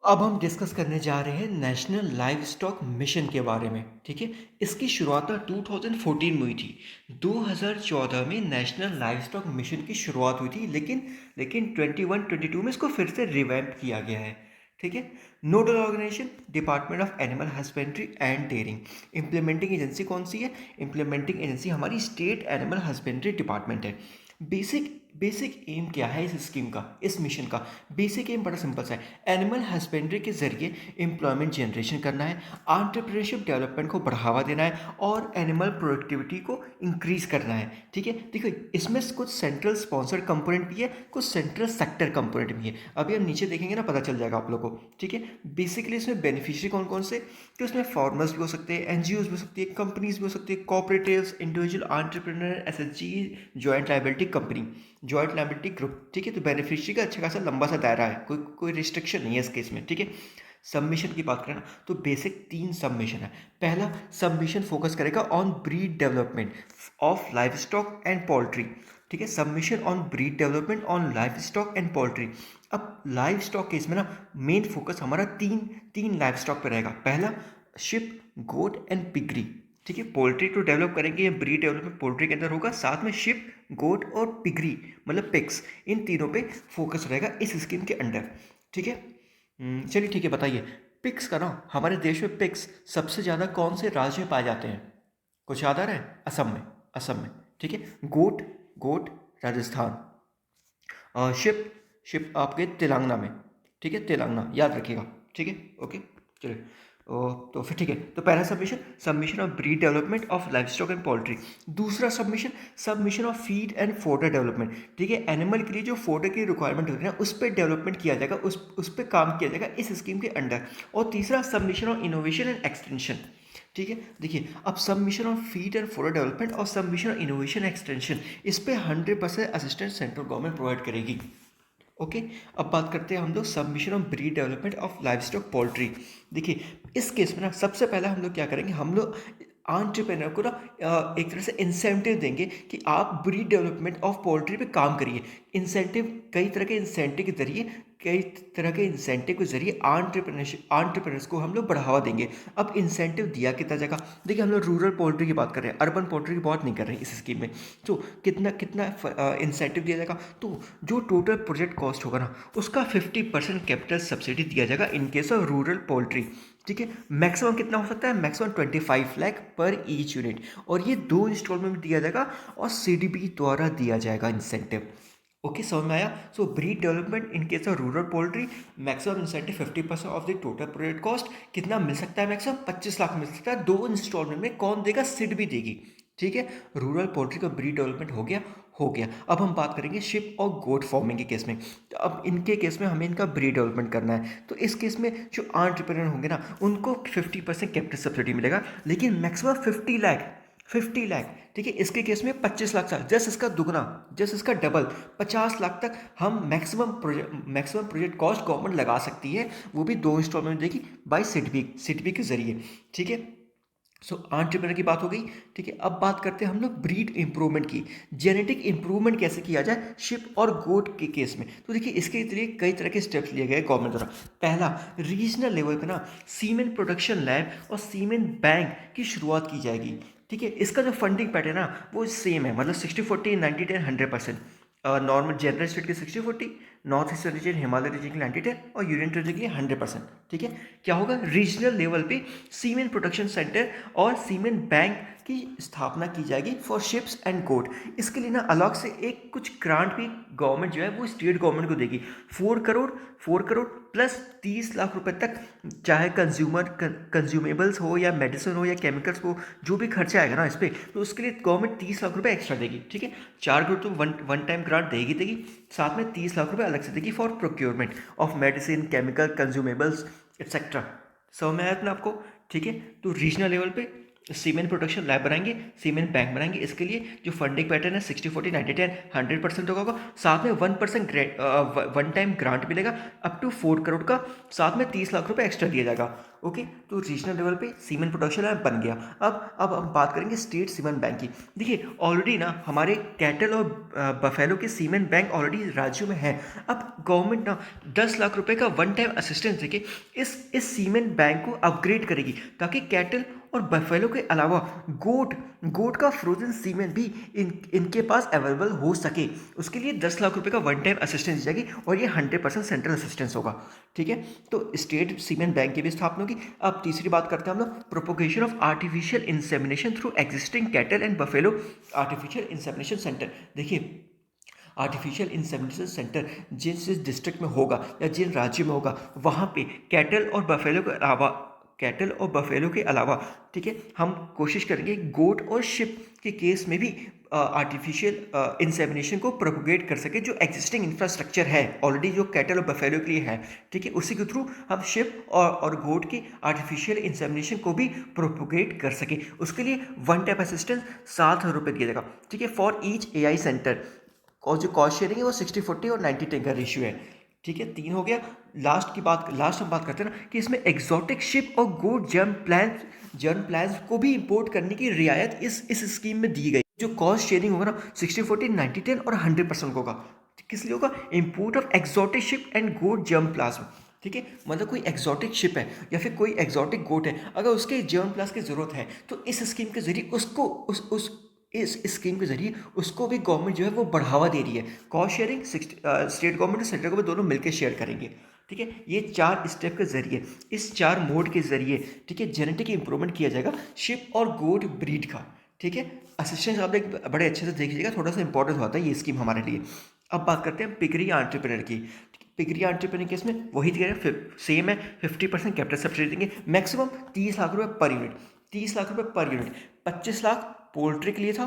अब हम डिस्कस करने जा रहे हैं नेशनल लाइव स्टॉक मिशन के बारे में। ठीक है, इसकी शुरुआत ना 2014 में हुई थी। 2014 में नेशनल लाइव स्टॉक मिशन की शुरुआत हुई थी, लेकिन लेकिन 21-22 में इसको फिर से रिवैम्प किया गया है। ठीक है, nodal organisation department of animal husbandry and dairying. Implementing agency कौन सी है? इम्प्लीमेंटिंग एजेंसी हमारी स्टेट एनिमल हस्बेंड्री डिपार्टमेंट है। बेसिक बेसिक एम क्या है इस स्कीम का, इस मिशन का? बेसिक एम बड़ा सिंपल सा है। एनिमल हस्बेंड्री के जरिए एम्प्लॉयमेंट जनरेशन करना है, एंटरप्रेन्योरशिप डेवलपमेंट को बढ़ावा देना है और एनिमल प्रोडक्टिविटी को इंक्रीज करना है। ठीक है, देखो इसमें कुछ सेंट्रल स्पॉन्सर्ड कंपोनेंट भी है, कुछ सेंट्रल सेक्टर कंपोनेंट भी है। अभी हम नीचे देखेंगे ना, पता चल जाएगा आप लोगों को। ठीक है, बेसिकली इसमें बेनिफिशियरी कौन कौन से? तो इसमें फार्मर्स भी हो सकते हैं, एनजीओज भी हो सकती है, कंपनीज भी हो सकती है, cooperatives, individual entrepreneur, SHG, joint liability company, joint liability group. ठीक है, तो बेनिफिशियरी का अच्छा खासा लंबा सा दायरा है, कोई कोई रिस्ट्रिक्शन नहीं है इस केस में। ठीक है, सबमिशन की बात करें ना, तो बेसिक 3 सबमिशन है। पहला सबमिशन फोकस करेगा on breed development of livestock and poultry. ठीक है, submission on breed development on live stock and poultry. अब लाइव स्टॉक केस में ना मेन फोकस हमारा तीन तीन लाइव स्टॉक पर रहेगा। पहला शिप, गोट एंड पिगरी। ठीक है, पोल्ट्री तो डेवलप करेंगे, ये ब्रीड डेवलपमेंट पोल्ट्री के अंदर होगा, साथ में शिप, गोट और पिगरी मतलब पिग्स, इन तीनों पे फोकस रहेगा इस स्कीम के अंडर। ठीक है, चलिए ठीक है, बताइए पिग्स का ना, हमारे देश में पिग्स सबसे ज़्यादा कौन से राज्य में पाए जाते हैं? कुछ याद आ रहा है? असम में, असम में। ठीक है, गोट, गोट राजस्थान। शिप, शिप आपके तेलंगाना में। ठीक है, तेलंगाना याद रखिएगा। ठीक है, ओके, चलिए। तो फिर ठीक है, तो पहला submission, submission of breed development of livestock and poultry. दूसरा submission, submission of feed and fodder development. ठीक है, एनिमल के लिए जो फोडर की रिक्वायरमेंट होती है ना, उस पर डेवलपमेंट किया जाएगा, उस पर काम किया जाएगा इस स्कीम के अंडर। और तीसरा submission of innovation and extension. ठीक है, देखिए अब submission of feed and fodder development और सबमिशन ऑफ इनोवेशन एक्सटेंशन, इस पे 100% असिस्टेंस सेंट्रल गवर्नमेंट प्रोवाइड करेगी। ओके, अब बात करते हैं हम लोग submission of breed development of live stock poultry. देखिए इस केस में ना सबसे पहले हम लोग क्या करेंगे, हम लोग एंटरप्रेन्योर को ना एक तरह से इंसेंटिव देंगे कि आप ब्रीड डेवलपमेंट ऑफ पोल्ट्री पे काम करिए। इंसेंटिव, कई तरह के इंसेंटिव के जरिए, कई तरह के इंसेंटिव के जरिए एंटरप्रेन्योर्स को हम लोग बढ़ावा देंगे। अब इंसेंटिव दिया कितना जाएगा? देखिए हम लोग रूरल पोल्ट्री की बात कर रहे हैं, अर्बन पोल्ट्री की बात नहीं कर रहे हैं इस स्कीम में। तो कितना कितना इंसेंटिव दिया जाएगा? तो जो टोटल प्रोजेक्ट कॉस्ट होगा ना, उसका 50% कैपिटल सब्सिडी दिया जाएगा इन केस ऑफ रूरल पोल्ट्री। ठीक है, मैक्सिमम कितना हो सकता है? मैक्सिमम 25 लाख पर ईच यूनिट, और ये 2 इंस्टॉलमेंट में दिया जाएगा और सीडीबी द्वारा दिया जाएगा इंसेंटिव। ओके, समझ में आया? So breed development in case of rural poultry, maximum incentive 50% of the total project cost. कितना मिल सकता है? मैक्सिमम 25 लाख मिल सकता है, 2 इंस्टॉलमेंट में। कौन देगा? सिड भी देगी। ठीक है, रूरल पोल्ट्री का ब्रीड डेवलपमेंट हो गया, हो गया। अब हम बात करेंगे शिप और गोट फार्मिंग के केस में। तो अब इनके केस में हमें इनका ब्रीड डेवलपमेंट करना है, तो इस केस में जो एंटरप्रेन्योर होंगे ना, उनको 50% कैपिटल सब्सिडी मिलेगा, लेकिन मैक्सिमम 50 लाख, 50 लाख। ठीक है, इसके केस में 25 लाख तक, जस्ट इसका दुगना, जस्ट इसका डबल, 50 लाख तक हम मैक्सिमम प्रोजेक्ट कॉस्ट गवर्नमेंट लगा सकती है, वो भी 2 इंस्टॉलमेंट देगी बाई सिडबी के जरिए। ठीक है, सो एंटरप्रेन्योर की बात हो गई। ठीक है, अब बात करते हैं हम लोग ब्रीड इंप्रूवमेंट की। जेनेटिक इंप्रूवमेंट कैसे किया जाए शिप और गोट के केस में? तो देखिए इसके लिए कई तरह के स्टेप्स लिए गए गवर्नमेंट द्वारा। पहला, रीजनल लेवल पे ना सीमेंट प्रोडक्शन लैब और सीमेंट बैंक की शुरुआत की जाएगी। ठीक है, इसका जो फंडिंग पैटर्न है ना, वो सेम है, मतलब 60-40, 90-10, 100%। नॉर्मल जनरल स्टेट के 60-40, north eastern region, Himalaya region के लिए 90-10 और यूनियन टेरिटरी के लिए 100%। ठीक है, क्या होगा? रीजनल लेवल पे सीमेंट प्रोडक्शन सेंटर और सीमेंट बैंक की स्थापना की जाएगी फॉर शिप्स एंड गोट। इसके लिए ना अलग से एक कुछ ग्रांट भी गवर्नमेंट जो है वो स्टेट गवर्नमेंट को देगी। 4 करोड़ प्लस 30 लाख रुपए तक, चाहे कंज्यूमेबल्स हो या मेडिसिन हो या केमिकल्स हो, जो भी खर्चा आएगा ना इस पर, तो उसके लिए गवर्नमेंट 30 लाख रुपए एक्स्ट्रा देगी। ठीक है, 4 करोड़ तो वन टाइम ग्रांट देगी, साथ में 30 लाख रुपए अलग से देगी for procurement of medicine, chemical, consumables etcetera. समझ में आया ना आपको? ठीक है, तो रीजनल लेवल पे सीमेंट प्रोडक्शन लैब बनाएंगे, सीमेंट बैंक बनाएंगे। इसके लिए जो फंडिंग पैटर्न है 60/40 90/10 100% होगा। साथ में 1% वन टाइम ग्रांट मिलेगा अप टू 4 करोड़ का। साथ में 30 लाख रुपए एक्स्ट्रा दिया जाएगा। ओके, तो रीजनल लेवल पे सीमेंट प्रोडक्शन लैब बन गया। अब हम बात करेंगे स्टेट सीमेंट बैंक की। देखिए ऑलरेडी ना हमारे कैटल और बफेलो के सीमेंट बैंक ऑलरेडी राज्यों में है। अब गवर्नमेंट ना 10 लाख रुपए का वन टाइम असिस्टेंस देके इस सीमेंट बैंक को अपग्रेड करेगी, ताकि कैटल और बफेलो के अलावा गोट का फ्रोजन सीमेंट भी इनके पास अवेलेबल हो सके। उसके लिए 10 लाख रुपए का वन टाइम असिस्टेंस दी जाएगी और ये 100% सेंट्रल असिस्टेंस होगा। ठीक है, तो स्टेट सीमेंट बैंक की भी स्थापना होगी। अब तीसरी बात करते हैं हम लोग, propagation of artificial insemination through existing cattle and buffalo artificial insemination centre. देखिए आर्टिफिशियल इंसेमिनेशन सेंटर जिस डिस्ट्रिक्ट में होगा या जिन राज्य में होगा, वहाँ पे कैटल और बफेलो के अलावा, ठीक है, हम कोशिश करेंगे गोट और शिप के केस में भी आर्टिफिशियल इंसेमिनेशन को प्रोपोगेट कर सके। जो एग्जिस्टिंग इंफ्रास्ट्रक्चर है ऑलरेडी जो कैटल और बफेलो के लिए है, ठीक है, उसी के थ्रू हम शिप और गोट की आर्टिफिशियल इंसेमिनेशन को भी प्रोपोगेट कर सके। उसके लिए वन टाइम असिस्टेंस 7,000 रुपये दिया जाएगा। ठीक है, फॉर ईच AI सेंटर। और जो कॉस्ट शेयरिंग है वो 60/40 और 90/10 का रेशियो है। ठीक है, 3 हो गया। लास्ट हम बात करते हैं ना कि इसमें एग्जॉटिक शिप और गुड जर्म प्लान्स को भी इंपोर्ट करने की रियायत इस स्कीम में दी गई। जो कॉस्ट शेयरिंग होगा ना 60/40 90/10 और 100% होगा। किस लिए होगा? Import of exotic ship and good germ plasm. ठीक है, मतलब कोई एक्सोटिक शिप है या फिर कोई एक्सोटिक गोट है, अगर उसके जर्म प्लास की जरूरत है तो इस स्कीम के जरिए उसको उस इस स्कीम के जरिए उसको भी गवर्नमेंट जो है वो बढ़ावा दे रही है। कॉस्ट शेयरिंग स्टेट गवर्नमेंट और सेंट्रल गवर्नमेंट दोनों मिलकर शेयर करेंगे। ठीक है, ये 4 स्टेप के जरिए, इस 4 मोड के जरिए, ठीक है, जेनेटिक इंप्रूवमेंट किया जाएगा शिप और गोट ब्रीड का। ठीक है, असिस्टेंस आप एक बड़े अच्छे से देख लीजिएगा, थोड़ा सा इंपॉर्टेंट होता है ये स्कीम हमारे लिए। अब बात करते हैं पिगरी एंटरप्रेन्योर की। पिगरी एंटरप्रेन्योर केस में वही सेम है, 50% कैपिटल सब्सिडी देंगे, मैक्सिमम 30 लाख रुपए पर यूनिट। 30 लाख रुपए पर यूनिट। 25 लाख पोल्ट्री के लिए था,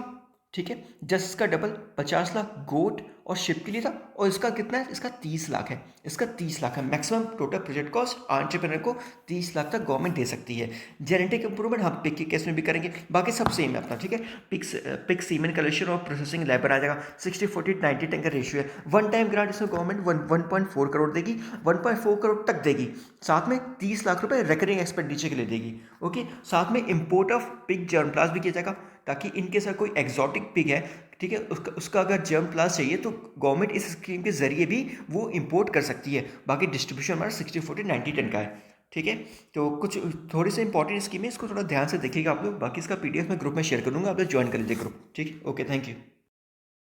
ठीक है, जस्ट इसका डबल 50 लाख गोट और शिप के लिए था। और इसका कितना है? इसका 30 लाख है। इसका 30 लाख है maximum total project cost. Entrepreneur को 30 लाख तक गवर्नमेंट दे सकती है। जेनेटिक इंप्रूवमेंट हम पिग के केस में भी करेंगे, बाकी सब सेम है अपना। ठीक है, पिग सीमेन कलेक्शन और प्रोसेसिंग लेबर आ जाएगा। 60/40 90/10 का रेशियो है। वन टाइम ग्रांट इसमें गवर्नमेंट 1.4 करोड़ देगी, 1.4 करोड़ तक देगी। साथ में 30 लाख रुपए रिकरिंग एक्सपेंडिचर के लिए देगी। ओके, साथ में इंपोर्ट ऑफ पिग जर्म प्लास भी किया जाएगा, ताकि इनके साथ कोई एक्सोटिक पिग है, ठीक है, उसका अगर जर्म प्लास चाहिए तो गवर्नमेंट इस स्कीम के जरिए भी वो इंपोर्ट कर सकती है। बाकी डिस्ट्रीब्यूशन हमारा 60/40 90/10 का है। ठीक है, तो कुछ थोड़ी सी इंपॉर्टेंट स्कीम है, इसको थोड़ा ध्यान से देखिएगा आप लोग। बाकी इसका PDF मैं ग्रुप में शेयर करूंगा, आप लोग ज्वाइन कर लीजिए ग्रुप। ठीक है, ओके, थैंक यू।